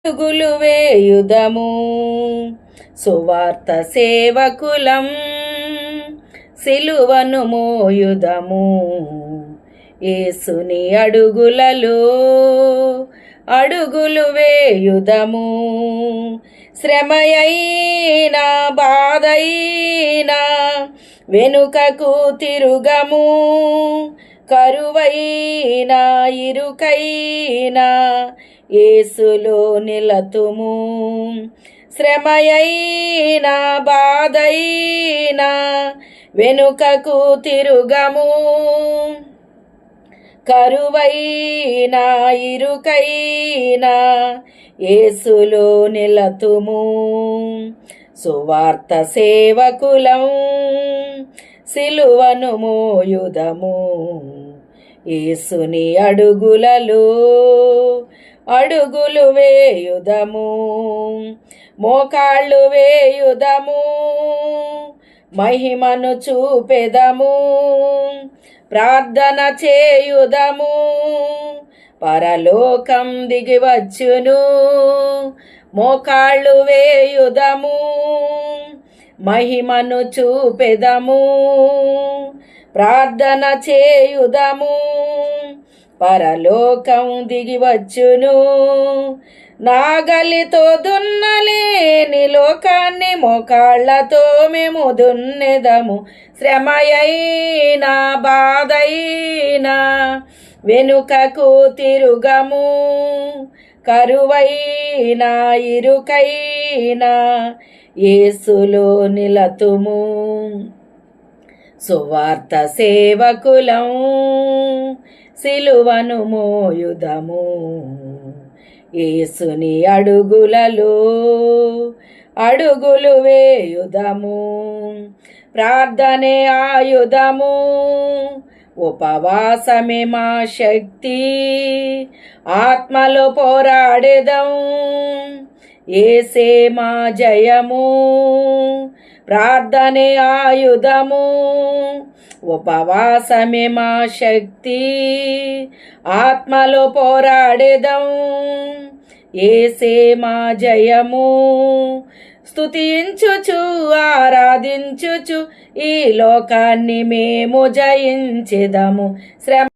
అడుగులు వేయుదము సువార్త సేవకులం, సిలువను మోయుదము యేసుని అడుగులలో అడుగులు వేయుదము. శ్రమయైనా బాధైనా వెనుకకు తిరుగము, కరువైనా ఇరుకైనా యేసులో నిలతుము. శ్రమయైనా బాధైనా వెనుకకు తిరుగము, కరువైనా ఇరుకైనా యేసులో నిలతుము. సువార్త సేవకులం, సిలువను మోయుదము యేసుని అడుగులలో అడుగులు వేయుదము. మోకాళ్ళు వేయుదము, మహిమను చూపెదము, ప్రార్థన చేయుదము, పరలోకం దిగివచ్చును. మోకాళ్ళు వేయుదము, మహిమను చూపెదము, ప్రార్థన చేయుదము, పరలోకం దిగివచ్చును. నాగలితో దున్నలేని లోకాన్ని మోకాళ్ళతో మేము దున్నెదము. శ్రమయైనా బాధైనా వెనుకకు తిరుగము, కరువైనా ఇరుకైనా యేసులో నిలతుము. సువార్త సేవకులం, సిలువను మోయుదము యేసుని అడుగులలో అడుగులు వేయుదము. ప్రార్థనే ఆయుధము, ఉపవాసమే మా శక్తి, ఆత్మలో పోరాడెదం యేసే మా జయము. ప్రార్థనే ఆయుధము, ఉపవాసమే మా శక్తి, ఆత్మలో పోరాడెదం యేసే మా జయము. స్తుతించుచు ఆరాధించుచు ఈ లోకాన్ని మేము జయించెదము. శ్రమ